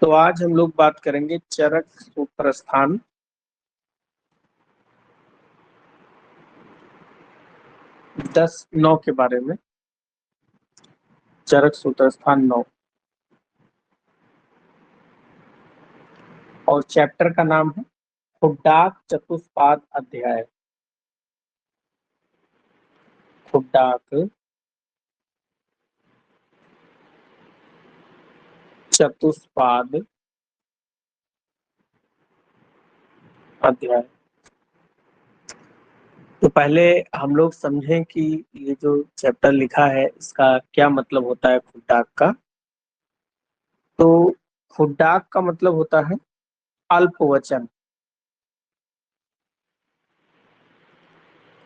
तो आज हम लोग बात करेंगे चरक सूत्रस्थान 10-9 के बारे में। चरक सूत्रस्थान 9 और चैप्टर का नाम है खुड्डाक चतुष्पाद अध्याय। खुड्डाक चतुष्पाद अध्याय। तो पहले हम लोग समझें कि ये जो चैप्टर लिखा है इसका क्या मतलब होता है खुड्डाक का। तो खुड्डाक का मतलब होता है अल्पवचन।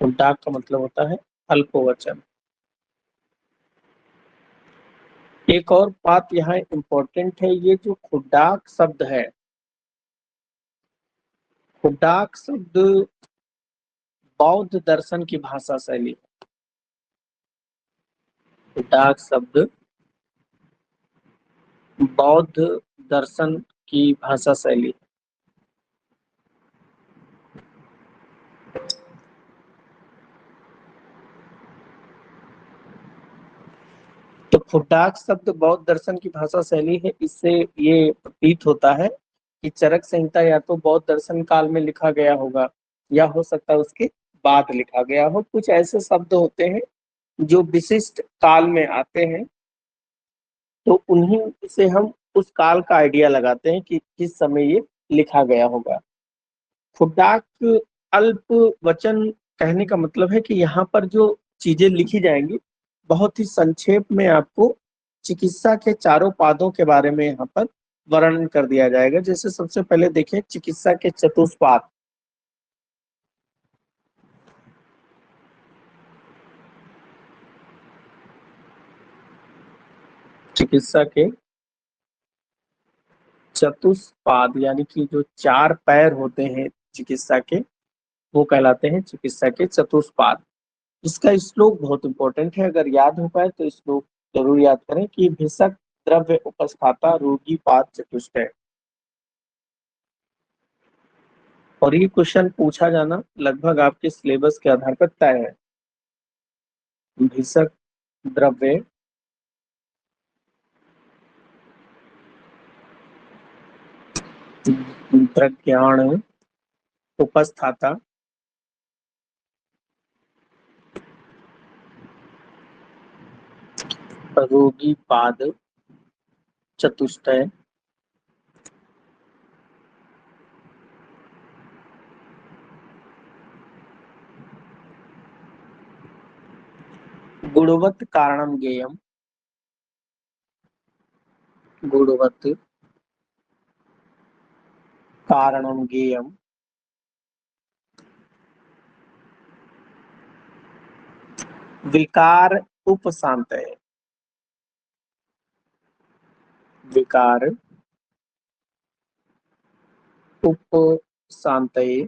खुड्डाक का मतलब होता है अल्पवचन। एक और बात यहाँ इम्पोर्टेंट है, ये जो खुड्डाक शब्द है, खुड्डाक शब्द बौद्ध दर्शन की भाषा शैली है। खुड्डाक शब्द बौद्ध दर्शन की भाषा शैली। तो खुड्डाक शब्द बौद्ध दर्शन की भाषा शैली है। इससे ये प्रतीत होता है कि चरक संहिता या तो बौद्ध दर्शन काल में लिखा गया होगा या हो सकता है उसके बाद लिखा गया हो। कुछ ऐसे शब्द होते हैं जो विशिष्ट काल में आते हैं, तो उन्हीं से हम उस काल का आइडिया लगाते हैं कि किस समय ये लिखा गया होगा। खुड्डाक अल्प वचन कहने का मतलब है कि यहाँ पर जो चीजें लिखी जाएंगी बहुत ही संक्षेप में आपको चिकित्सा के चारों पादों के बारे में यहाँ पर वर्णन कर दिया जाएगा। जैसे सबसे पहले देखें चिकित्सा के चतुष्पाद। चिकित्सा के चतुष्पाद यानी कि जो चार पैर होते हैं चिकित्सा के, वो कहलाते हैं चिकित्सा के चतुष्पाद। इसका श्लोक बहुत इंपॉर्टेंट है, अगर याद हो पाए तो श्लोक जरूर याद करें कि भिषक द्रव्य उपस्थाता रोगी पाद चतुष्टय। और ये क्वेश्चन पूछा जाना लगभग आपके सिलेबस के आधार पर तय है। भिषक द्रव्य प्रज्ञान उपस्थाता रोगी पाद चतुष्टय। गुणवत् कारणम ज्ञेयम। गुणवत् कारणम ज्ञेयम विकार उपशांतये। विकार उपशांतये।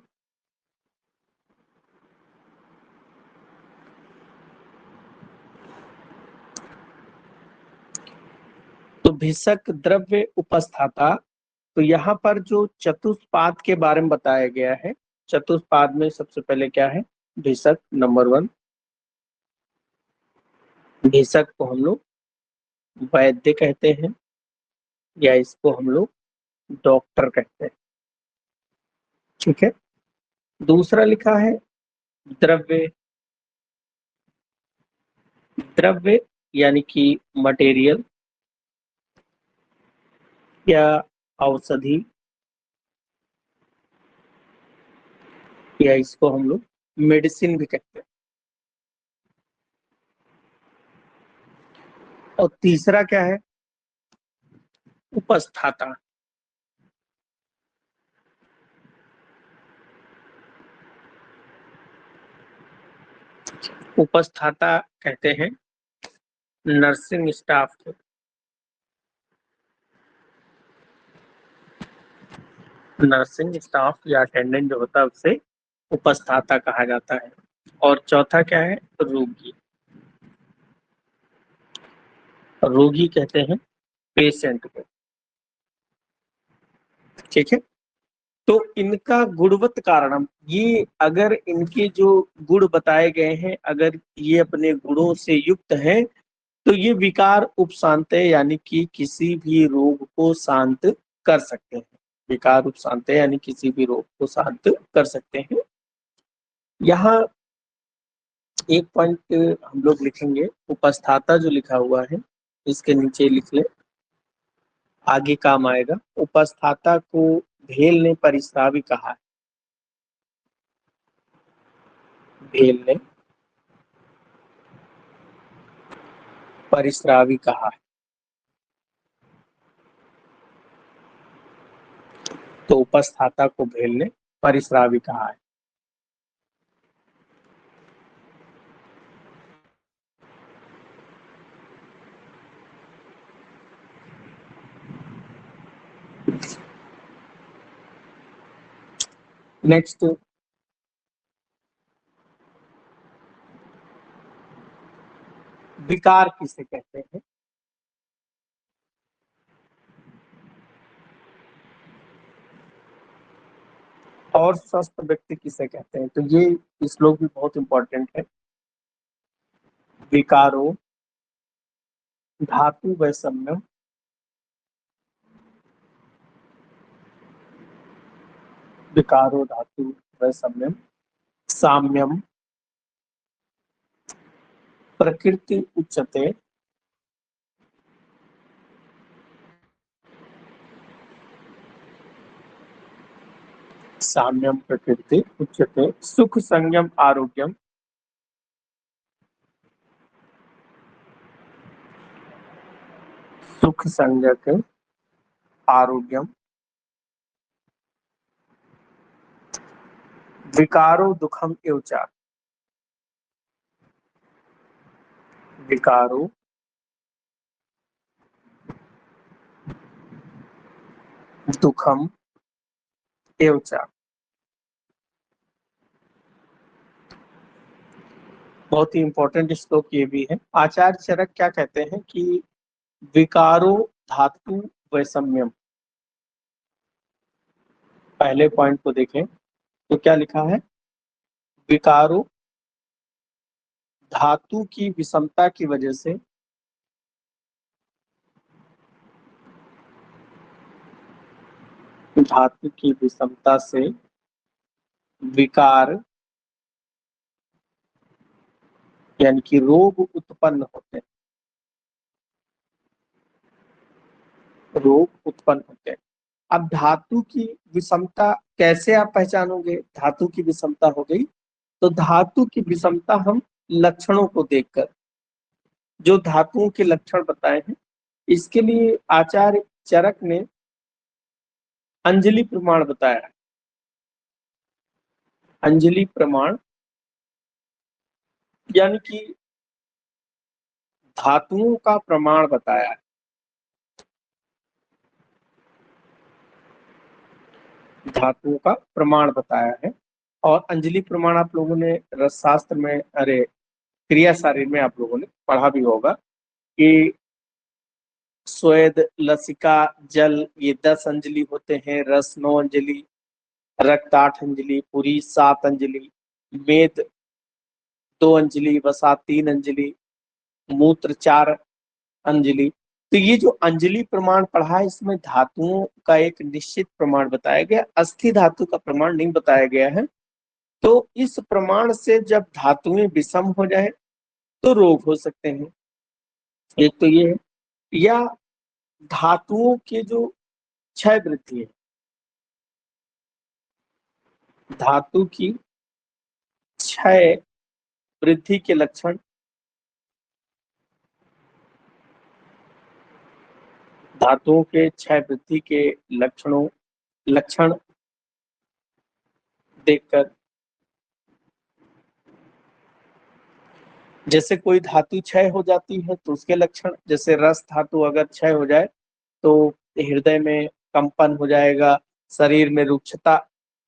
तो भिषक द्रव्य उपस्थाता, तो यहाँ पर जो चतुष्पाद के बारे में बताया गया है, चतुष्पाद में सबसे पहले क्या है, भिषक नंबर 1। भिषक को हम लोग वैद्य कहते हैं या इसको हम लोग डॉक्टर कहते हैं। ठीक है। दूसरा लिखा है द्रव्य। द्रव्य यानी कि मटेरियल या औषधि, या इसको हम लोग मेडिसिन भी कहते हैं। और तीसरा क्या है, उपस्थाता। उपस्थाता कहते हैं नर्सिंग स्टाफ को। नर्सिंग स्टाफ या अटेंडेंट जो होता है उसे उपस्थाता कहा जाता है। और चौथा क्या है, रोगी। रोगी कहते हैं पेशेंट को। ठीक है। तो इनका गुणवत्त कारणम, ये अगर इनके जो गुण बताए गए हैं, अगर ये अपने गुणों से युक्त हैं, तो ये विकार उपशांतय यानी कि किसी भी रोग को शांत कर सकते हैं। विकार उपशांतय यानी किसी भी रोग को शांत कर सकते हैं। यहाँ एक पॉइंट हम लोग लिखेंगे, उपस्थाता जो लिखा हुआ है इसके नीचे लिख ले, आगे काम आएगा। उपस्थाता को भेल ने परिस्रावी कहा है। भेल ने परिस्रावी कहा है। तो उपस्थाता को भेल ने परिस्रावी कहा है। नेक्स्ट, विकार किसे कहते हैं? और स्वस्थ व्यक्ति किसे कहते हैं? तो ये श्लोक भी बहुत इंपॉर्टेंट है। विकारो धातु वैषम्यम, विकारो धातु वैषम्यम, साम्यम प्रकृति उच्यते, साम्यम प्रकृति उच्यते, सुख संयम आरोग्यम, सुख संयक आरोग्यम, विकारो दुखम एवचा, विकारो दुखम एवचा। बहुत ही इंपॉर्टेंट श्लोक ये भी है। आचार्य चरक क्या कहते हैं कि विकारो धातु वैषम्यम, पहले पॉइंट को देखें तो क्या लिखा है? विकारो धातु की विषमता की वजह से, धातु की विषमता से विकार यानी कि रोग उत्पन्न होते हैं, रोग उत्पन्न होते हैं। अब धातु की विषमता कैसे आप पहचानोगे? धातु की विषमता हो गई तो धातु की विषमता हम लक्षणों को देखकर, जो धातुओं के लक्षण बताए हैं, इसके लिए आचार्य चरक ने अंजलि प्रमाण बताया है। अंजलि प्रमाण यानी कि धातुओं का प्रमाण बताया है। धातुओं का प्रमाण बताया है। और अंजलि प्रमाण आप लोगों ने रसशास्त्र में, अरे क्रिया शारीर में आप लोगों ने पढ़ा भी होगा कि स्वेद, लसिका, जल ये 10 अंजलि होते हैं, रस 9 अंजलि, रक्त 8 अंजलि, पुरी 7 अंजलि, मेद 2 अंजलि, वसा 3 अंजलि, मूत्र 4 अंजलि। तो ये जो अंजलि प्रमाण पढ़ा है, इसमें धातुओं का एक निश्चित प्रमाण बताया गया, अस्थि धातु का प्रमाण नहीं बताया गया है। तो इस प्रमाण से जब धातुएं विषम हो जाए तो रोग हो सकते हैं। एक तो ये है, या धातुओं के जो क्षय वृद्धि है, धातु की क्षय वृद्धि के लक्षण, धातुओं के क्षय वृद्धि के लक्षण देखकर, जैसे कोई धातु क्षय हो जाती है तो उसके लक्षण, जैसे रस धातु अगर क्षय हो जाए तो हृदय में कंपन हो जाएगा, शरीर में रुक्षता।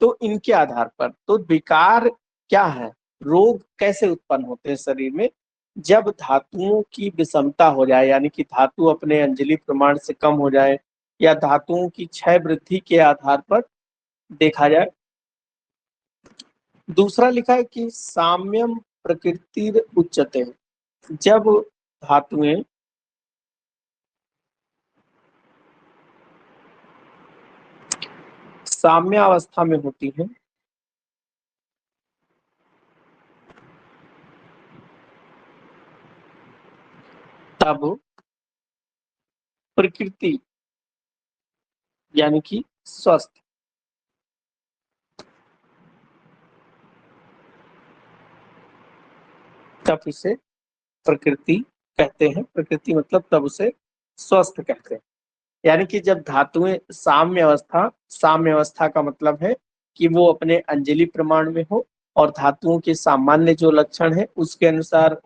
तो इनके आधार पर तो विकार क्या है, रोग कैसे उत्पन्न होते हैं शरीर में? जब धातुओं की विषमता हो जाए, यानी कि धातु अपने अंजलि प्रमाण से कम हो जाए, या धातुओं की क्षय वृद्धि के आधार पर देखा जाए। दूसरा लिखा है कि साम्यम प्रकृतिर उच्यते, जब धातुएं साम्य अवस्था में होती हैं तब प्रकृति यानी कि स्वस्थ, तब इसे प्रकृति कहते हैं। प्रकृति मतलब तब उसे स्वस्थ कहते हैं। यानी कि जब धातुएं साम्य अवस्था का मतलब है कि वो अपने अंजलि प्रमाण में हो और धातुओं के सामान्य जो लक्षण है उसके अनुसार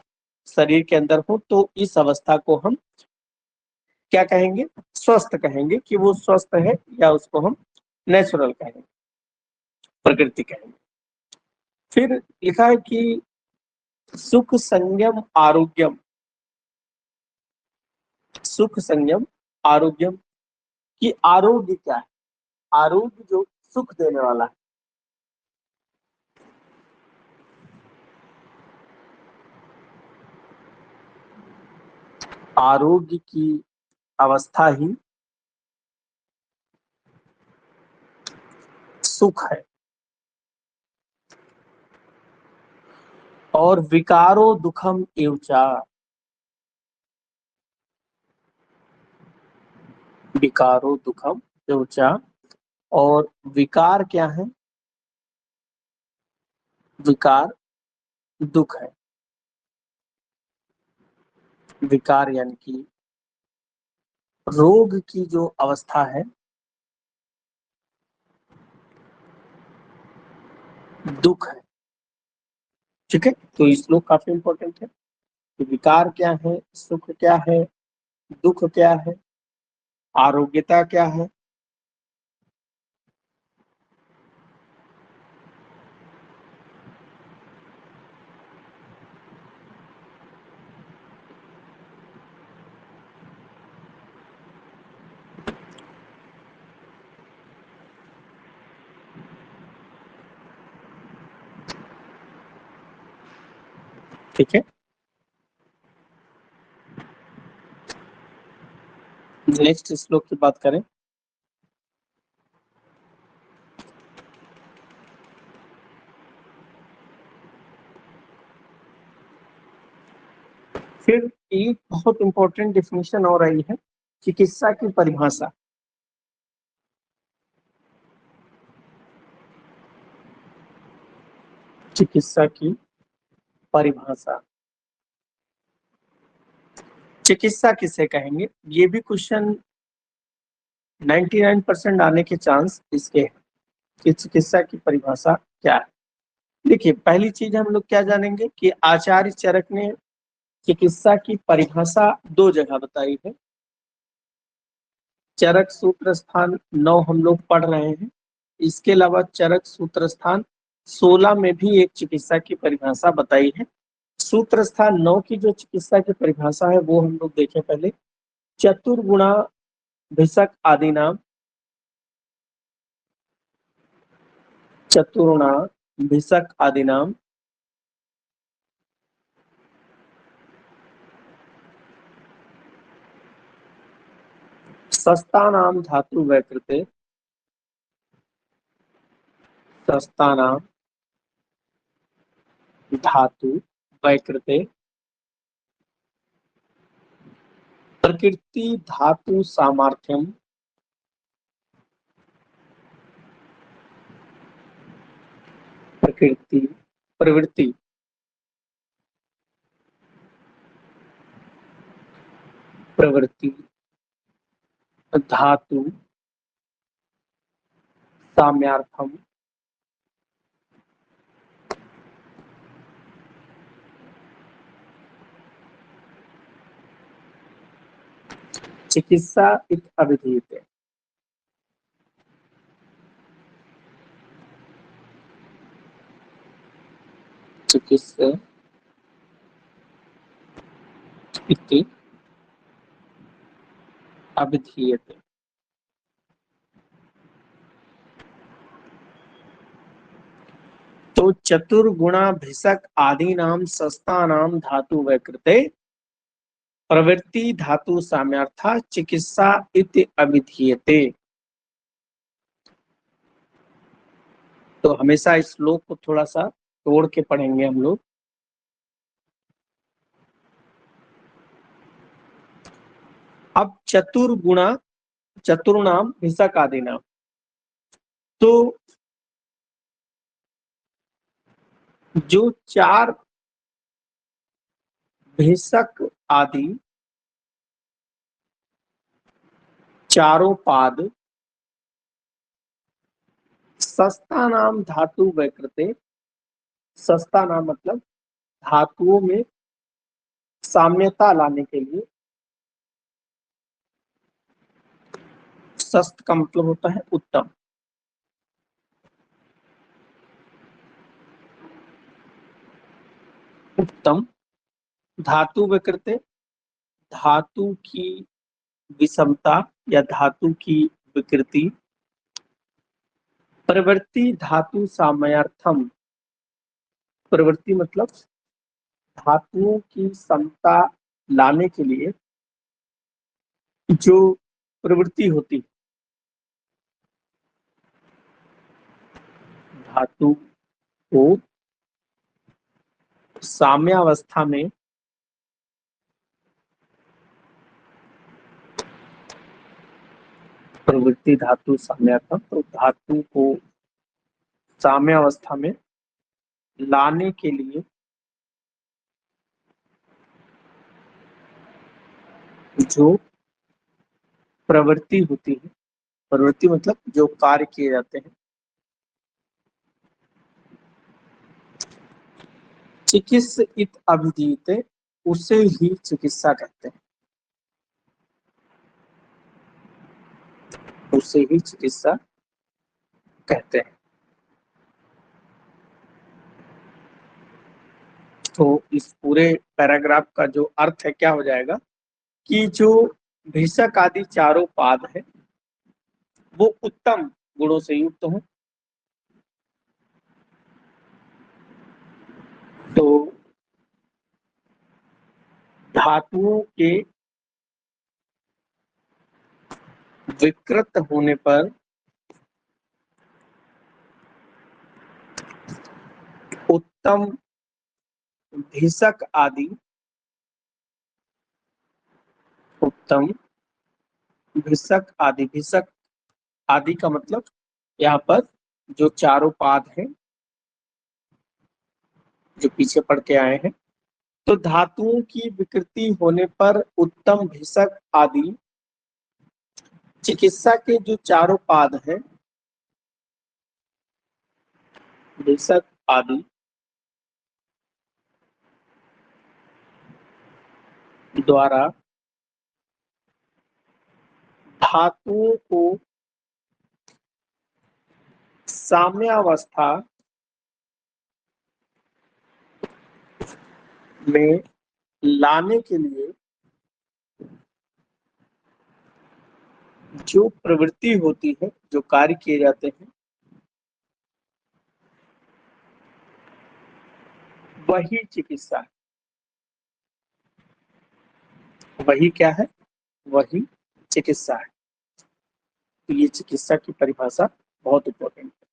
शरीर के अंदर हो, तो इस अवस्था को हम क्या कहेंगे? स्वस्थ कहेंगे, कि वो स्वस्थ है, या उसको हम नेचुरल कहेंगे, प्रकृति कहेंगे। फिर लिखा है कि सुख संयम आरोग्यम, सुख संयम आरोग्यम, कि आरोग्य क्या है? आरोग्य जो सुख देने वाला है, आरोग्य की अवस्था ही सुख है। और विकारो दुखम एवचा, विकारो दुखम एवचा, और विकार क्या है? विकार दुख है। विकार यानी कि रोग की जो अवस्था है, दुख है। ठीक है, तो ये श्लोक काफी इंपॉर्टेंट है कि विकार क्या है, सुख क्या है, दुख क्या है, आरोग्यता क्या है। ठीक है, नेक्स्ट श्लोक की बात करें। फिर एक बहुत इंपॉर्टेंट डिफिनेशन और आई है, चिकित्सा की परिभाषा। चिकित्सा की परिभाषा, चिकित्सा किसे कहेंगे? ये भी क्वेश्चन 99% आने के चांस इसके हैं कि चिकित्सा की परिभाषा क्या है। देखिए, पहली चीज हम लोग क्या जानेंगे कि आचार्य चरक ने चिकित्सा की परिभाषा 2 जगह बताई है। चरक सूत्र स्थान 9 हम लोग पढ़ रहे हैं। इसके अलावा चरक सूत्र स्थान 16 में भी एक चिकित्सा की परिभाषा बताई है। सूत्र स्थान 9 की जो चिकित्सा की परिभाषा है वो हम लोग देखें पहले। चतुर्गुणा भिषक आदि नाम, चतुर्णा भिषक आदि नाम, सस्ता नाम धातु वैकृते, सस्ता नाम धातु वैकृते, प्रकृति धातु सामर्थ्यम, प्रकृति प्रवृत्ति, प्रवृत्ति धातु साम्यार्थम, चिकित्सा इत अभिधीयते। चिकित्सा इति अभिधीयते। तो चतुर्गुणा भिषक आदि नाम सस्ता नाम धातु वैकृते प्रवृत्ति धातु साम्यार्था चिकित्सा इति अभिधीयते। तो हमेशा इस श्लोक को थोड़ा सा तोड़ के पढ़ेंगे हम लोग। अब चतुर्गुणा चतुर्नाम भिषक आदि नाम, तो जो चार भिषक आदि चारों पाद सस्ता नाम धातु वैकृते, सस्ता नाम मतलब धातुओं में साम्यता लाने के लिए, सस्त का मतलब होता है उत्तम, उत्तम धातु विकृति, धातु की विषमता या धातु की विकृति, प्रवृत्ति धातु सामयार्थम, प्रवृत्ति मतलब धातुओं की समता लाने के लिए जो प्रवृत्ति होती है, धातु को साम्यावस्था में प्रवृत्ति धातु साम्यार्थम, तो धातु को साम्यावस्था में लाने के लिए जो प्रवृत्ति होती है, प्रवृत्ति मतलब जो कार्य किए जाते हैं, चिकित्स इत अभिधीयते, उसे ही चिकित्सा कहते हैं, उसे ही चिकित्सा कहते हैं। तो इस पूरे पैराग्राफ का जो अर्थ है क्या हो जाएगा कि जो भिषक आदि चारों पाद है वो उत्तम गुणों से युक्त हो, तो धातुओं के विकृत होने पर उत्तम भिषक आदि, उत्तम भिषक आदि, भिषक आदि का मतलब यहाँ पर जो चारों पाद हैं जो पीछे पढ़ के आए हैं, तो धातुओं की विकृति होने पर उत्तम भिषक आदि चिकित्सा के जो चारों पाद हैं, भिषक आदि द्वारा धातुओं को साम्यावस्था में लाने के लिए जो प्रवृत्ति होती है, जो कार्य किए जाते हैं, वही चिकित्सा है। वही क्या है? वही चिकित्सा है। तो ये चिकित्सा की परिभाषा बहुत इंपॉर्टेंट है।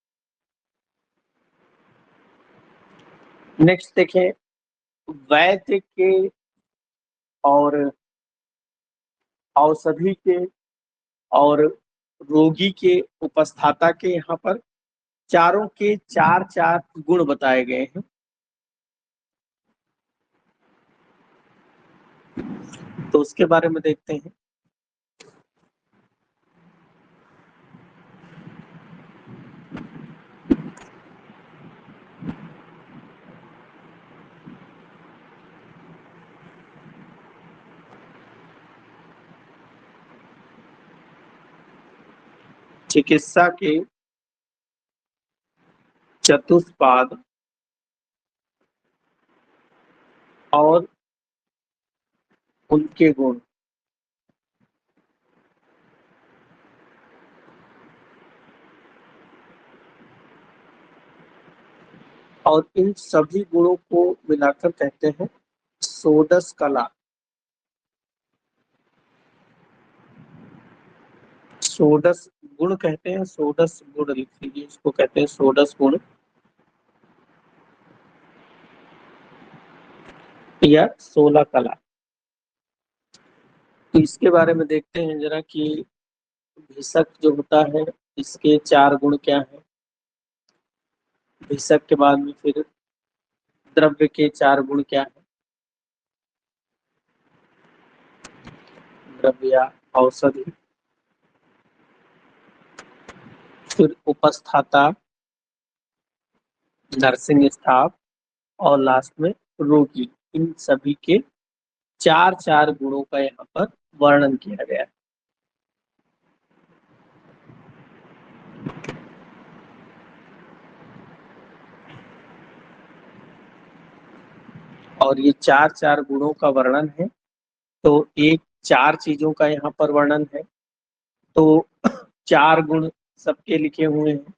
नेक्स्ट देखें, वैद्य के और औषधि के और रोगी के उपस्थाता के यहाँ पर चारों के चार चार गुण बताए गए हैं। तो उसके बारे में देखते हैं। चिकित्सा के चतुष्पाद और उनके गुण। और इन सभी गुणों को मिलाकर कहते हैं षोडश कला। षोडश गुण कहते हैं, षोडश गुण लिख लीजिए, इसको कहते हैं षोडश गुण या 16 कला। तो इसके बारे में देखते हैं जरा कि भिषक जो होता है इसके 4 गुण क्या है। भिषक के बाद में फिर द्रव्य के 4 गुण क्या है। द्रव्य, औषधि, फिर उपस्थाता, नर्सिंग स्टाफ और लास्ट में रोगी। इन सभी के 4 गुणों का यहाँ पर वर्णन किया गया है। और ये 4 गुणों का वर्णन है, तो एक 4 चीजों का यहाँ पर वर्णन है, तो 4 गुण सबके लिखे हुए हैं।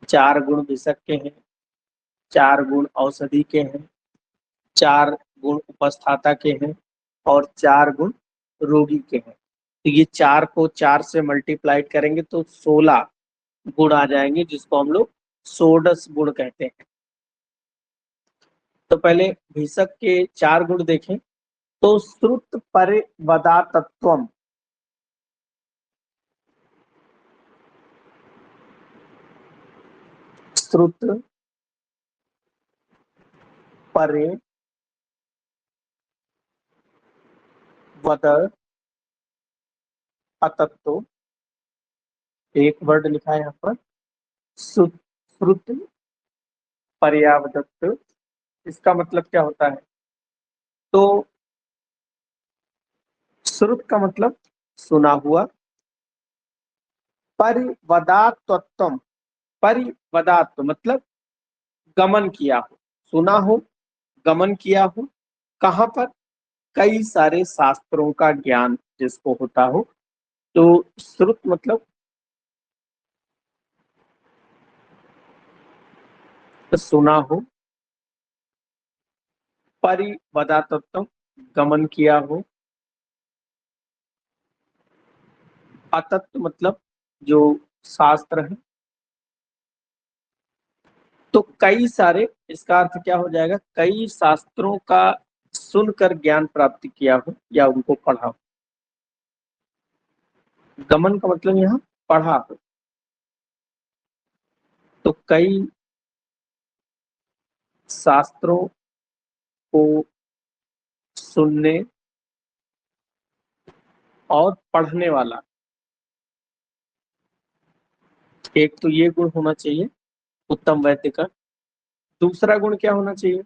4 गुण भिषक के हैं, 4 गुण औषधि के हैं, 4 गुण उपस्थाता के हैं और 4 गुण रोगी के हैं। तो ये 4 को 4 से मल्टीप्लाइड करेंगे तो 16 गुण आ जाएंगे, जिसको हम लोग षोडश गुण कहते हैं। तो पहले भिषक के 4 गुण देखें तो श्रुत परिवदातत्वम, श्रुत परे वद अतत्व, एक वर्ड लिखा है यहाँ पर श्रुत पर्यावदत्त। इसका मतलब क्या होता है? तो श्रुत का मतलब सुना हुआ, परिवदात्वम, परिवदात्व मतलब गमन किया हो, सुना हो, गमन किया हो। कहाँ पर? कई सारे शास्त्रों का ज्ञान जिसको होता हो, तो श्रुत मतलब सुना हो, परिवदात्वम गमन किया हो, अतत्व मतलब जो शास्त्र है। तो कई सारे, इसका अर्थ क्या हो जाएगा? कई शास्त्रों का सुनकर ज्ञान प्राप्त किया हो या उनको पढ़ा हो। गमन का मतलब यहाँ पढ़ा हो। तो कई शास्त्रों को सुनने और पढ़ने वाला, एक तो ये गुण होना चाहिए उत्तम वैद्य का। दूसरा गुण क्या होना चाहिए?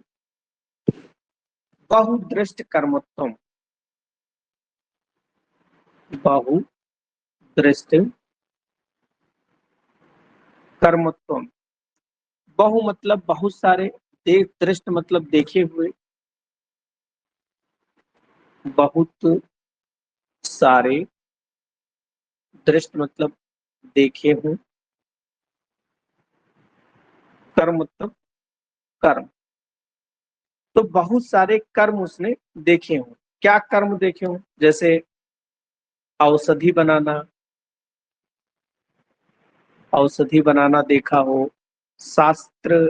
बहुदृष्ट कर्मत्व, बहुदृष्ट कर्मत्व। बहु मतलब बहुत सारे, दृष्ट मतलब देखे हुए, बहुत सारे, दृष्ट मतलब देखे हुए, कर्म मतलब कर्म। तो बहुत सारे कर्म उसने देखे हों। क्या कर्म देखे हों? जैसे औषधि बनाना, औषधि बनाना देखा हो, शास्त्र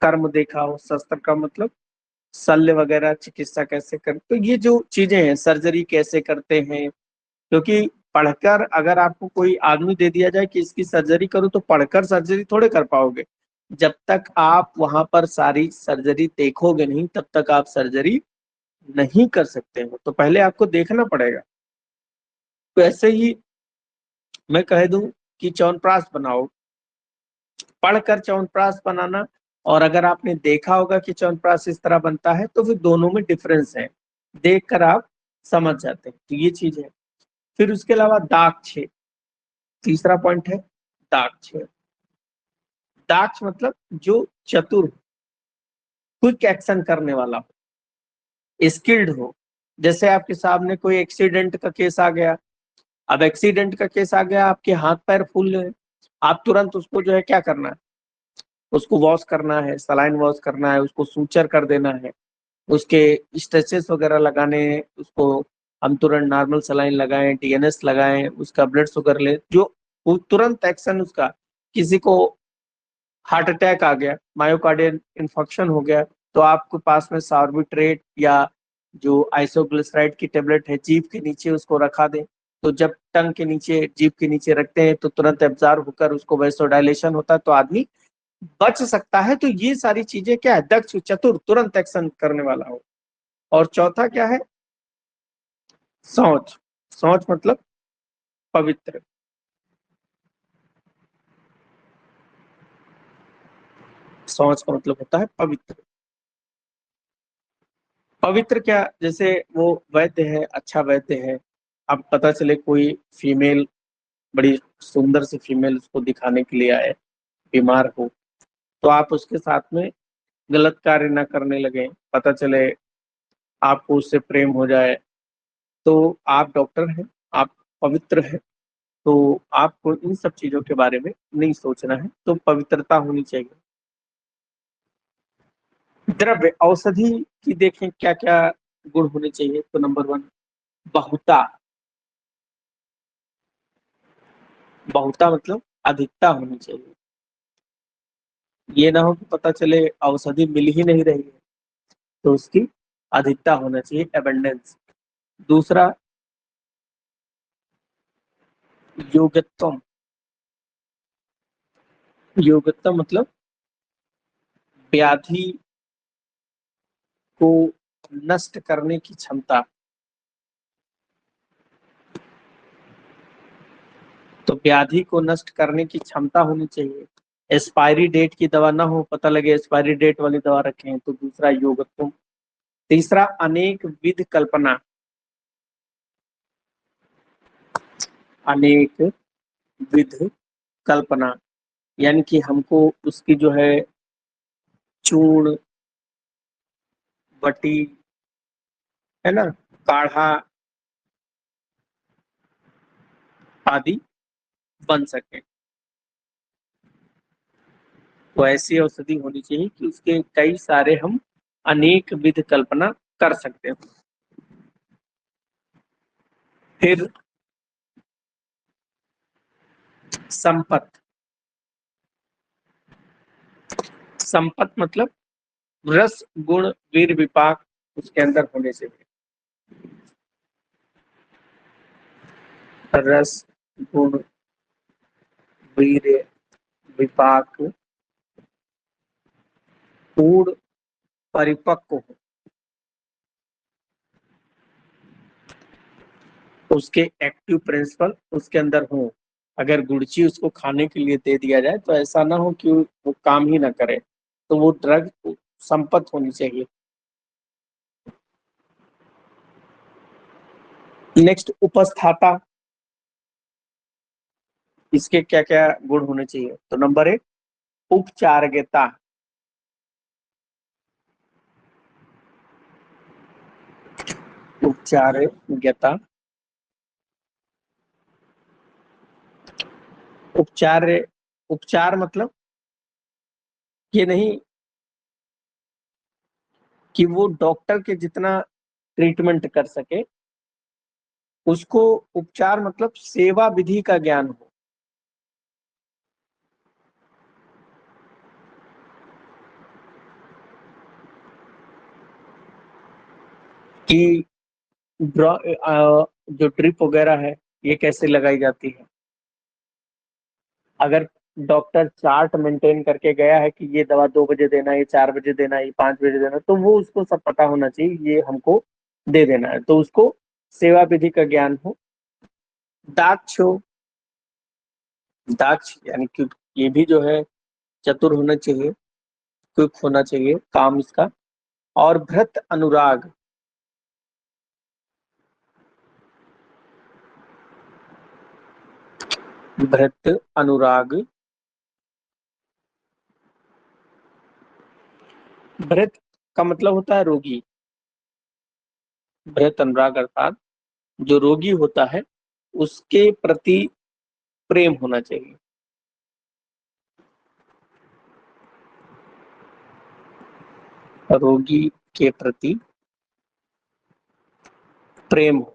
कर्म देखा हो। शस्त्र का मतलब शल्य वगैरह, चिकित्सा कैसे कर, तो ये जो चीजें हैं, सर्जरी कैसे करते हैं। क्योंकि पढ़कर अगर आपको कोई आदमी दे दिया जाए कि इसकी सर्जरी करो, तो पढ़कर सर्जरी थोड़े कर पाओगे। जब तक आप वहां पर सारी सर्जरी देखोगे नहीं, तब तक आप सर्जरी नहीं कर सकते हो। तो पहले आपको देखना पड़ेगा। तो ऐसे ही मैं कह दूं कि च्यवनप्राश बनाओ, पढ़कर च्यवनप्राश बनाना और अगर आपने देखा होगा कि च्यवनप्राश इस तरह बनता है, तो फिर दोनों में डिफरेंस है। देखकर आप समझ जाते हैं। तो ये चीज है। फिर उसके अलावा दाक्ष, तीसरा पॉइंट है दाक्ष। दाक्ष मतलब जो चतुर, क्विक एक्शन करने वाला हो, स्किल्ड हो। जैसे आपके सामने कोई एक्सीडेंट का केस आ गया, अब एक्सीडेंट का केस आ गया, आपके हाथ पैर फूल रहे, आप तुरंत उसको जो है क्या करना है? उसको वॉश करना है, सलाइन वॉश करना है, उसको सूचर कर देना है, उसके स्ट्रेचेस वगैरह लगाने हैं, उसको हम तुरंत नॉर्मल सलाइन लगाएं, डीएनएस लगाएं, उसका ब्लड शुगर ले, जो वो तुरंत एक्शन उसका। किसी को हार्ट अटैक आ गया, मायोकार्डियल इन्फेक्शन हो गया, तो आपके पास में सार्बिट्रेट या जो आइसोग्लिसराइड की टेबलेट है, जीभ के नीचे उसको रखा दें। तो जब टंग के नीचे, जीभ के नीचे रखते हैं तो तुरंत एब्जॉर्ब होकर उसको वैसोडाइलेशन होता है, तो आदमी बच सकता है। तो ये सारी चीजें क्या है, दक्ष, चतुर, तुरंत एक्शन करने वाला हो। और चौथा क्या है, शौच। शौच मतलब पवित्र। शौच का मतलब होता है पवित्र। पवित्र क्या, जैसे वो वैद्य है, अच्छा वैद्य है, अब पता चले कोई फीमेल, बड़ी सुंदर सी फीमेल उसको दिखाने के लिए आए, बीमार हो, तो आप उसके साथ में गलत कार्य ना करने लगे, पता चले आपको उससे प्रेम हो जाए, तो आप डॉक्टर हैं, आप पवित्र हैं, तो आपको इन सब चीजों के बारे में नहीं सोचना है, तो पवित्रता होनी चाहिए। द्रव्य औषधि की देखें क्या क्या गुण होने चाहिए, तो नंबर 1, बहुता। बहुता मतलब अधिकता होनी चाहिए। ये ना हो कि पता चले औषधि मिल ही नहीं रही है, तो उसकी अधिकता होना चाहिए, एबंडेंस। दूसरा, योगत्वम। योगत्वम मतलब व्याधि को नष्ट करने की क्षमता। तो व्याधि को नष्ट करने की क्षमता होनी चाहिए। एक्सपायरी डेट की दवा ना हो, पता लगे एक्सपायरी डेट वाली दवा रखे हैं, तो दूसरा योगत्वम। तीसरा, अनेक विध कल्पना। अनेक विध कल्पना, यानी कि हमको उसकी जो है चूर्ण, बटी, है ना, काढ़ा आदि बन सके। तो ऐसी औषधि होनी चाहिए कि उसके कई सारे हम अनेक विध कल्पना कर सकते हैं। फिर संपत। संपत मतलब रस, गुण, वीर, विपाक उसके अंदर होने चाहिए। रस, गुण, वीर, विपाक, पूर्ण परिपक्व हो, उसके एक्टिव प्रिंसिपल उसके अंदर हो। अगर गुड़ची उसको खाने के लिए दे दिया जाए तो ऐसा ना हो कि वो काम ही ना करे, तो वो ड्रग संपत होनी चाहिए। नेक्स्ट, उपस्थाता। इसके क्या क्या गुण होने चाहिए, तो नंबर 1, उपचारगता। उपचारगता, उपचार, उपचार मतलब ये नहीं कि वो डॉक्टर के जितना ट्रीटमेंट कर सके, उसको उपचार मतलब सेवा विधि का ज्ञान हो। कि जो ड्रिप वगैरह है ये कैसे लगाई जाती है। अगर डॉक्टर चार्ट मेंटेन करके गया है कि ये दवा 2 बजे देना है, ये 4 बजे देना है, ये 5 बजे देना है, तो वो उसको सब पता होना चाहिए, ये हमको दे देना है, तो उसको सेवा विधि का ज्ञान हो। दाक्ष हो, दाक्ष यानी कि ये भी जो है चतुर होना चाहिए, क्विक होना चाहिए काम इसका। और भृत अनुराग। भृत अनुराग, भृत का मतलब होता है रोगी। भृत अनुराग अर्थात जो रोगी होता है उसके प्रति प्रेम होना चाहिए। रोगी के प्रति प्रेम हो।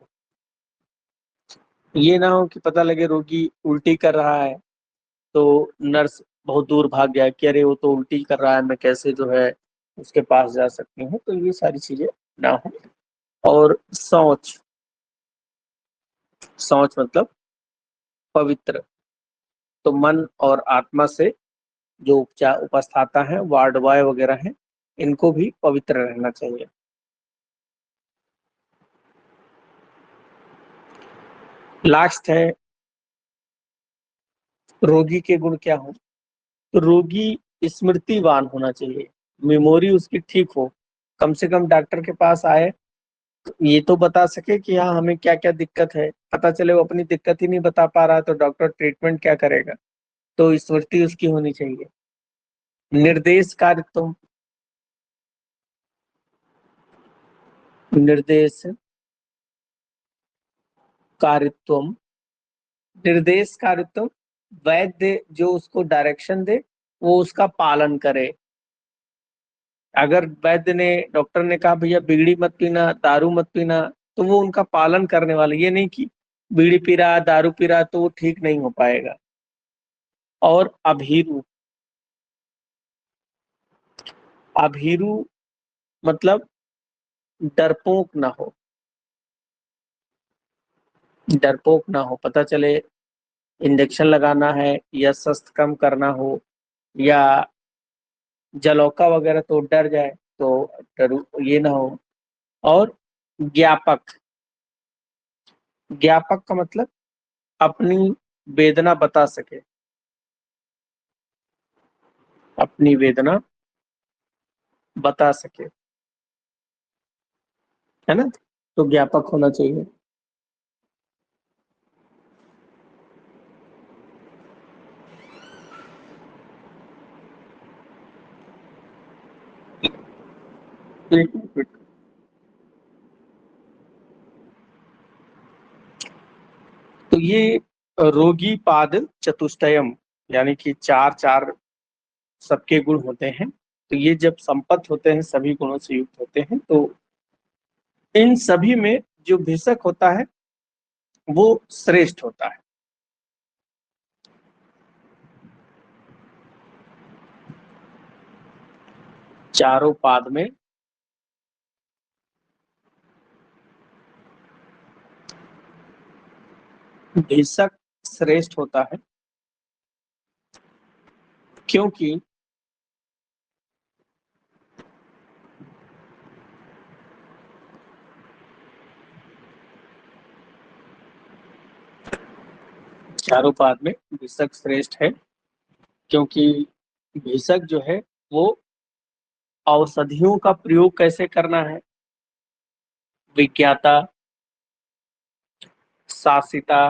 ये ना हो कि पता लगे रोगी उल्टी कर रहा है तो नर्स बहुत दूर भाग गया कि अरे वो तो उल्टी कर रहा है, मैं कैसे जो है उसके पास जा सकती हूँ, तो ये सारी चीजें ना हो। और शौच, शौच मतलब पवित्र, तो मन और आत्मा से जो उपचार उपस्थाता है, वार्ड बॉय वगैरह हैं, इनको भी पवित्र रहना चाहिए। लास्ट है रोगी के गुण क्या हो, तो रोगी स्मृतिवान होना चाहिए, मेमोरी उसकी ठीक हो, कम से कम डॉक्टर के पास आए ये तो बता सके कि हाँ हमें क्या क्या दिक्कत है, पता चले वो अपनी दिक्कत ही नहीं बता पा रहा तो डॉक्टर ट्रीटमेंट क्या करेगा, तो स्मृति उसकी होनी चाहिए। निर्देश कारित्व, निर्देश कारित्व, निर्देश कारित्व, वैद्य जो उसको डायरेक्शन दे वो उसका पालन करे। अगर वैद्य ने डॉक्टर ने कहा भैया बीड़ी मत पीना, दारू मत पीना, तो वो उनका पालन करने वाला, ये नहीं कि बीड़ी पी रहा दारू पी रहा तो वो ठीक नहीं हो पाएगा। और अभीरू, अभीरू मतलब डरपोक ना हो, डरपोक ना हो, पता चले इंजेक्शन लगाना है या शस्त्र कम करना हो या जलौका वगैरह तो डर जाए, तो डरू ये ना हो। और ज्ञापक, ज्ञापक का मतलब अपनी वेदना बता सके, अपनी वेदना बता सके, है ना, तो ज्ञापक होना चाहिए। एक मिनट। तो ये रोगी पाद चतुष्टयम, यानी कि चार चार सबके गुण होते हैं, तो ये जब संपत्त होते हैं सभी गुणों से युक्त होते हैं, तो इन सभी में जो भिषक होता है वो श्रेष्ठ होता है। चारों पाद में भिषक श्रेष्ठ होता है, क्योंकि चारों पाद में भिषक श्रेष्ठ है, क्योंकि भिषक जो है वो औषधियों का प्रयोग कैसे करना है, विज्ञाता, शासिता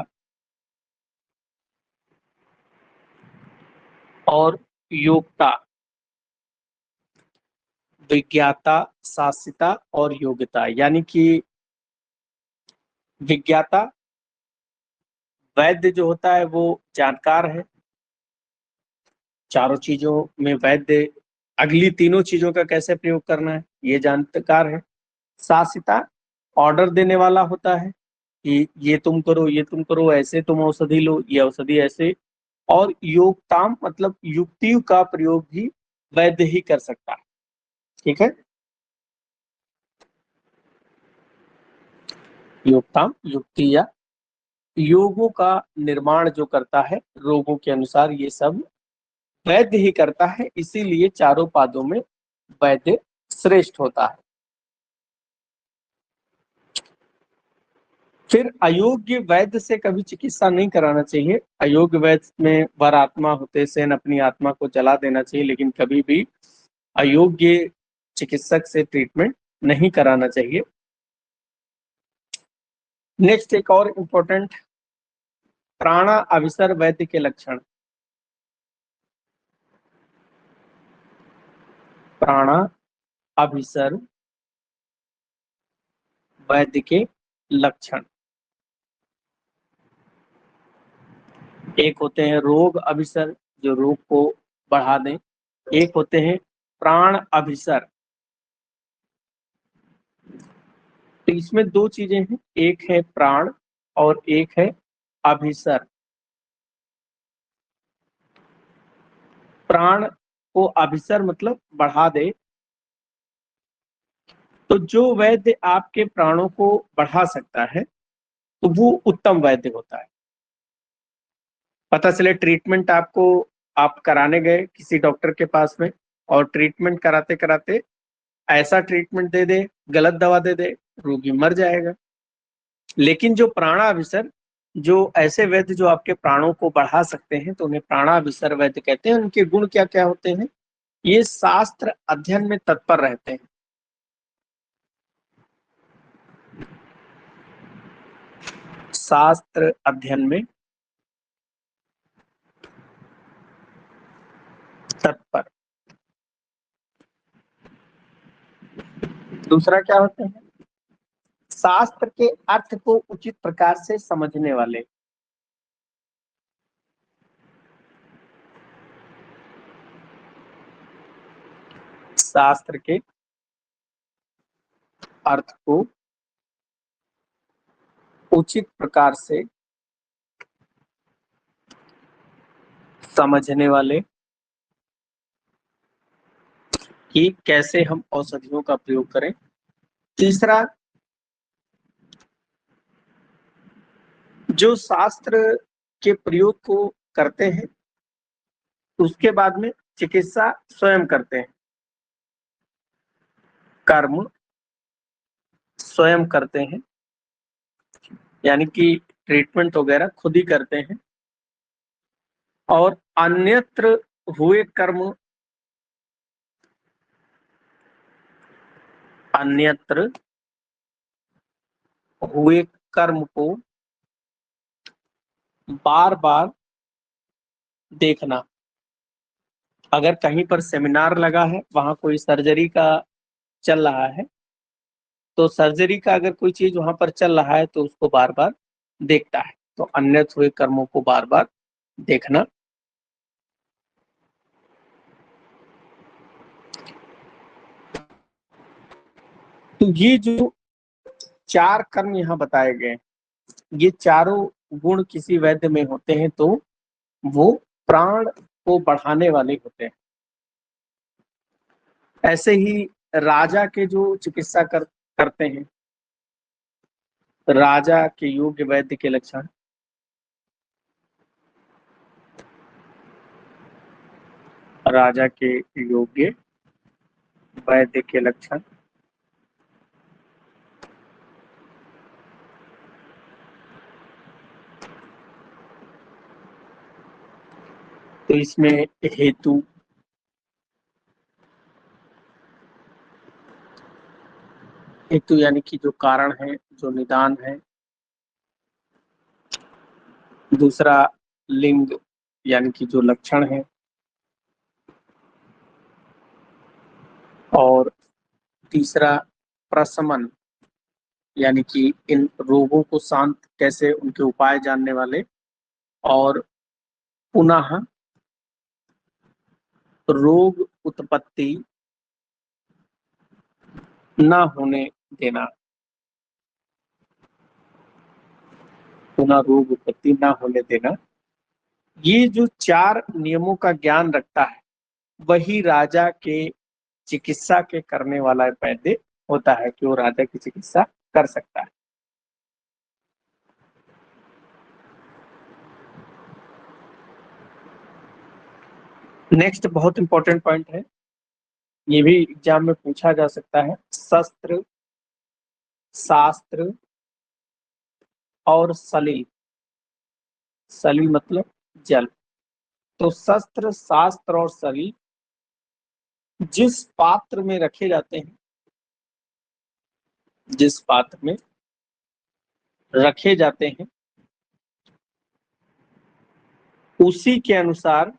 और योग्यता, विज्ञाता, शासिता और योग्यता, यानी कि विज्ञाता वैद्य जो होता है वो जानकार है, चारों चीजों में वैद्य अगली तीनों चीजों का कैसे प्रयोग करना है ये जानकार है। शासिता ऑर्डर देने वाला होता है कि ये तुम करो, ये तुम करो, ऐसे तुम औषधि लो, ये औषधि ऐसे। और योगताम मतलब युक्ति का प्रयोग भी वैद्य ही कर सकता है, ठीक है। योगताम युक्ति या योगों का निर्माण जो करता है रोगों के अनुसार, ये सब वैद्य ही करता है, इसीलिए चारों पादों में वैद्य श्रेष्ठ होता है। फिर अयोग्य वैद्य से कभी चिकित्सा नहीं कराना चाहिए, अयोग्य वैद्य में वर आत्मा होते सेन अपनी आत्मा को जला देना चाहिए, लेकिन कभी भी अयोग्य चिकित्सक से ट्रीटमेंट नहीं कराना चाहिए। नेक्स्ट एक और इम्पोर्टेंट, प्राणा अभिसर वैद्य के लक्षण, प्राणा अभिसर वैद्य के लक्षण, एक होते हैं रोग अभिसर जो रोग को बढ़ा दें, एक होते हैं प्राण अभिसर तो इसमें दो चीजें हैं, एक है प्राण और एक है अभिसर। प्राण को अभिसर मतलब बढ़ा दे, तो जो वैद्य आपके प्राणों को बढ़ा सकता है तो वो उत्तम वैद्य होता है। पता चले ट्रीटमेंट आपको, आप कराने गए किसी डॉक्टर के पास में और ट्रीटमेंट कराते कराते ऐसा ट्रीटमेंट दे दे, गलत दवा दे दे, रोगी मर जाएगा। लेकिन जो प्राणाभिसर, जो ऐसे वैद्य जो आपके प्राणों को बढ़ा सकते हैं तो उन्हें प्राणाभिसर वैद्य कहते हैं। उनके गुण क्या क्या होते हैं? ये शास्त्र अध्ययन में तत्पर रहते हैं। शास्त्र अध्ययन में तत्पर। दूसरा क्या होते हैं? शास्त्र के अर्थ को उचित प्रकार से समझने वाले। शास्त्र के अर्थ को उचित प्रकार से समझने वाले कि कैसे हम औषधियों का प्रयोग करें। तीसरा, जो शास्त्र के प्रयोग को करते हैं उसके बाद में चिकित्सा स्वयं करते हैं, कर्म स्वयं करते हैं, यानी कि ट्रीटमेंट वगैरह खुद ही करते हैं। और अन्यत्र हुए कर्म, अन्यत्र हुए कर्म को बार बार देखना। अगर कहीं पर सेमिनार लगा है, वहां कोई सर्जरी का चल रहा है, तो सर्जरी का अगर कोई चीज वहां पर चल रहा है तो उसको बार बार देखता है। तो अन्यत्र हुए कर्मों को बार बार देखना। तो ये जो चार कर्म यहाँ बताए गए, ये चारों गुण किसी वैद्य में होते हैं तो वो प्राण को बढ़ाने वाले होते हैं। ऐसे ही राजा के जो चिकित्सा करते हैं, राजा के योग्य वैद्य के लक्षण। राजा के योग्य वैद्य के लक्षण। तो इसमें हेतु, हेतु यानी कि जो कारण है, जो निदान है। दूसरा लिंग, यानी कि जो लक्षण है। और तीसरा प्रशमन, यानी कि इन रोगों को शांत कैसे, उनके उपाय जानने वाले। और पुनः रोग उत्पत्ति न होने देना, पुनः रोग उत्पत्ति न होने देना। ये जो चार नियमों का ज्ञान रखता है वही राजा के चिकित्सा के करने वाला वैद्य होता है, कि वो राजा की चिकित्सा कर सकता है। नेक्स्ट बहुत इंपॉर्टेंट पॉइंट है, ये भी एग्जाम में पूछा जा सकता है। शस्त्र, शास्त्र और सलिल। सलिल मतलब जल। तो शस्त्र, शास्त्र और सलिल जिस पात्र में रखे जाते हैं, जिस पात्र में रखे जाते हैं उसी के अनुसार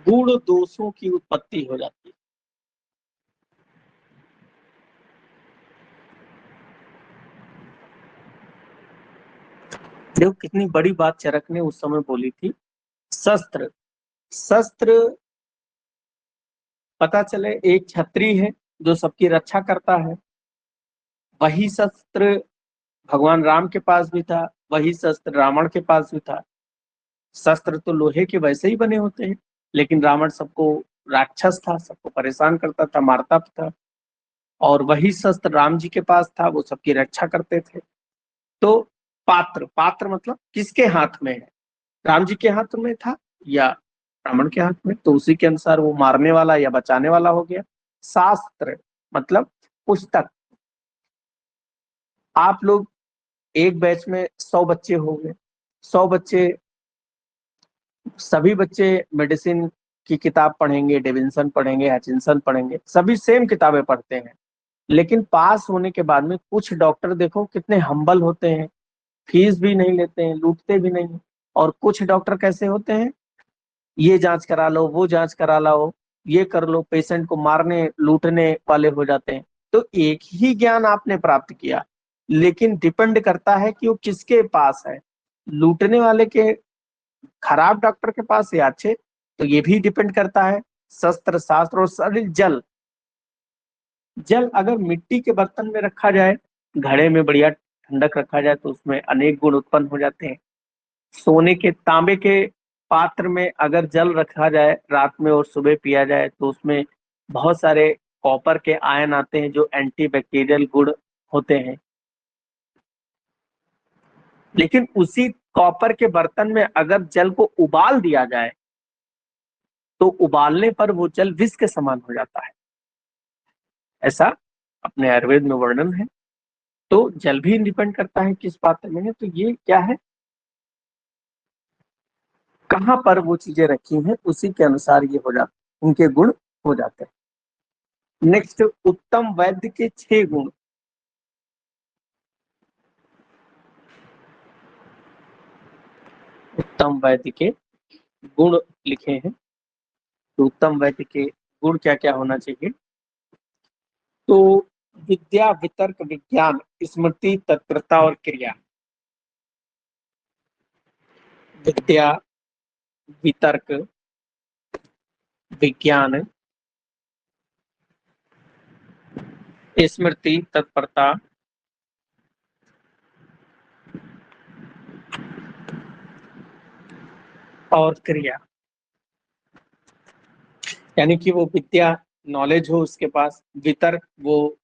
गुण दोषों की उत्पत्ति हो जाती है। देखो कितनी बड़ी बात चरक ने उस समय बोली थी। शस्त्र, शस्त्र, पता चले एक छत्री है जो सबकी रक्षा करता है। वही शस्त्र भगवान राम के पास भी था, वही शस्त्र रावण के पास भी था। शस्त्र तो लोहे के वैसे ही बने होते हैं, लेकिन रावण सबको राक्षस था, सबको परेशान करता था, मारता था। और वही शस्त्र राम जी के पास था, वो सबकी रक्षा करते थे। तो पात्र, पात्र मतलब किसके हाथ में है, राम जी के हाथ में था या रावण के हाथ में, तो उसी के अनुसार वो मारने वाला या बचाने वाला हो गया। शास्त्र मतलब पुस्तक। आप लोग एक बैच में 100 बच्चे होंगे, 100 बच्चे, सभी बच्चे मेडिसिन की किताब पढ़ेंगे, डेविंसन पढ़ेंगे, हचिंसन पढ़ेंगे, सभी सेम किताबें पढ़ते हैं। लेकिन पास होने के बाद में कुछ डॉक्टर देखो कितने हम्बल होते हैं, फीस भी नहीं लेते हैं, लूटते भी नहीं। और कुछ डॉक्टर कैसे होते हैं, ये जांच करा लो, वो जांच करा लो, ये कर लो, पेशेंट को मारने लूटने वाले हो जाते हैं। तो एक ही ज्ञान आपने प्राप्त किया, लेकिन डिपेंड करता है कि वो किसके पास है, लूटने वाले के, खराब डॉक्टर के पास या अच्छे, तो ये भी डिपेंड करता है। शस्त्र, शास्त्र और शरीर, जल। जल अगर मिट्टी के बर्तन में रखा जाए, घड़े में बढ़िया ठंडक रखा जाए, तो उसमें अनेक गुण उत्पन्न हो जाते हैं। सोने के, तांबे के पात्र में अगर जल रखा जाए रात में और सुबह पिया जाए, तो उसमें बहुत सारे कॉपर के आयन आते हैं जो एंटीबैक्टीरियल गुण होते हैं। लेकिन उसी कॉपर के बर्तन में अगर जल को उबाल दिया जाए, तो उबालने पर वो जल विष के समान हो जाता है। ऐसा अपने आयुर्वेद में वर्णन है। तो जल भी डिपेंड करता है किस पात्र में है। तो ये क्या है, कहाँ पर वो चीजें रखी हैं उसी के अनुसार ये हो जाता है, उनके गुण हो जाते हैं। नेक्स्ट, उत्तम वैद्य के 6 गुण। उत्तम वैद्य के गुण लिखे हैं। तो उत्तम वैद्य के गुण क्या क्या होना चाहिए, तो विद्या, वितर्क, विज्ञान, स्मृति, तत्परता और क्रिया। विद्या, वितर्क, विज्ञान, स्मृति, तत्परता और क्रिया। यानी कि वो विद्या, नॉलेज हो उसके पास, वितर्क वो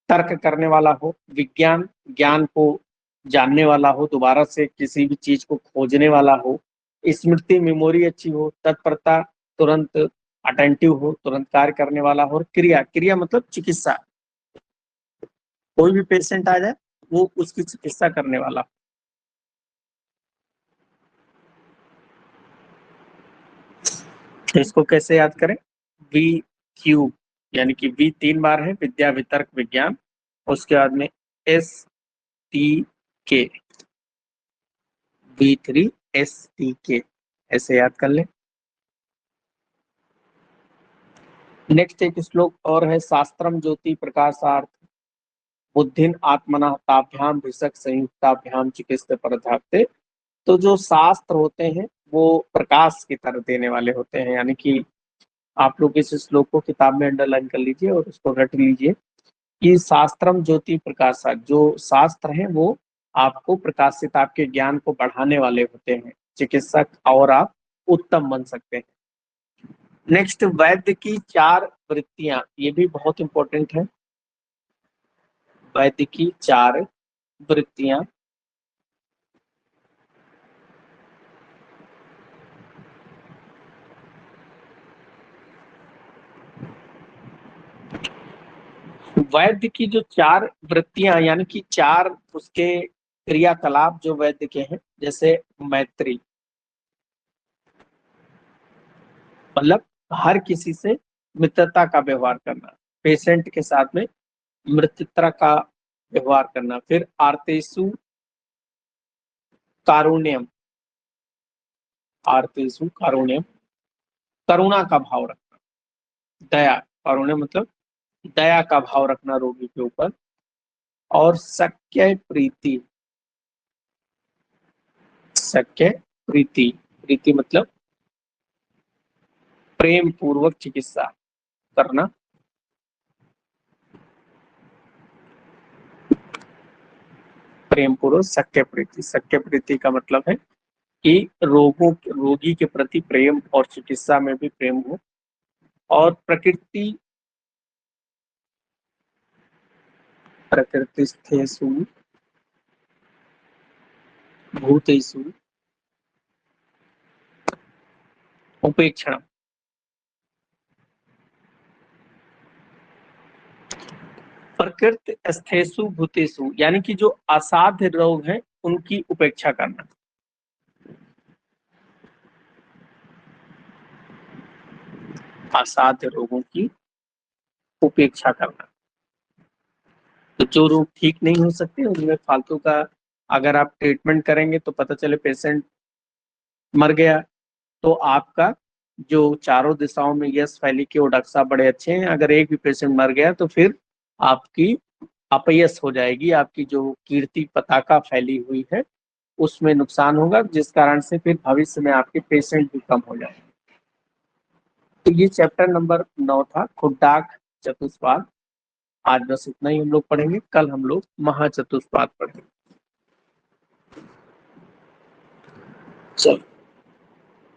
तर्क करने वाला हो, विज्ञान ज्ञान को जानने वाला हो, दोबारा से किसी भी चीज को खोजने वाला हो, स्मृति मेमोरी अच्छी हो, तत्परता तुरंत अटेंटिव हो, तुरंत कार्य करने वाला हो, और क्रिया, क्रिया मतलब चिकित्सा, कोई भी पेशेंट आ जाए वो उसकी चिकित्सा करने वाला। तो इसको कैसे याद करें, वी क्यू, यानी कि वी 3 बार है, विद्या, वितर्क, विज्ञान, उसके बाद में STK, V3STK, ऐसे याद कर ले। नेक्स्ट एक श्लोक और है, शास्त्रम ज्योति प्रकाशार्थ बुद्धिन आत्मना ताभ्याम भिषक संयुक्ताभ्याम चिकित्सा परधाप्ते। तो जो शास्त्र होते हैं वो प्रकाश की तरह देने वाले होते हैं। यानी कि आप लोग इस श्लोक को किताब में अंडरलाइन कर लीजिए और उसको रट लीजिए कि शास्त्रम ज्योति प्रकाशा, जो शास्त्र हैं वो आपको प्रकाशित, आपके ज्ञान को बढ़ाने वाले होते हैं, चिकित्सक, और आप उत्तम बन सकते हैं। नेक्स्ट, वैद्य की 4 वृत्तियां, ये भी बहुत इंपॉर्टेंट है। वैद्य की 4 वृत्तियां। वैद्य की जो 4 वृत्तियां, यानी कि 4 उसके क्रियाकलाप जो वैद्य के हैं, जैसे मैत्री, मतलब हर किसी से मित्रता का व्यवहार करना, पेशेंट के साथ में मित्रता का व्यवहार करना। फिर आर्तेषु कारुण्यम, आर्तेषु कारुण्यम, करुणा का भाव रखना, दया, कारुण्य मतलब दया का भाव रखना रोगी के ऊपर। और शक्य प्रीति, शक्य प्रीति, प्रीति मतलब प्रेम पूर्वक चिकित्सा करना। प्रेम पूर्वक शक्य प्रीति। शक्य प्रीति का मतलब है कि रोगी के प्रति प्रेम और चिकित्सा में भी प्रेम हो। और प्रकृतिस्थेषु भूतेषु उपेक्षणम। प्रकृति स्थेषु भूतेषु यानी कि जो असाध्य रोग है उनकी उपेक्षा करना। असाध्य रोगों की उपेक्षा करना। तो जो रोग ठीक नहीं हो सकते उनमें फालतू का अगर आप ट्रीटमेंट करेंगे तो पता चले पेशेंट मर गया, तो आपका जो चारों दिशाओं में यश फैली कि वो डॉक्टर साहब बड़े अच्छे हैं, अगर एक भी पेशेंट मर गया तो फिर आपकी अपयश हो जाएगी, आपकी जो कीर्ति पताका फैली हुई है उसमें नुकसान होगा, जिस कारण से फिर भविष्य में आपके पेशेंट भी कम हो जाएंगे। तो ये चैप्टर नंबर 9 था, खुड्डाक चतुष्पाद। आज बस इतना ही हम लोग पढ़ेंगे, कल हम लोग महाचतुष्पाद पढ़ेंगे। चलो।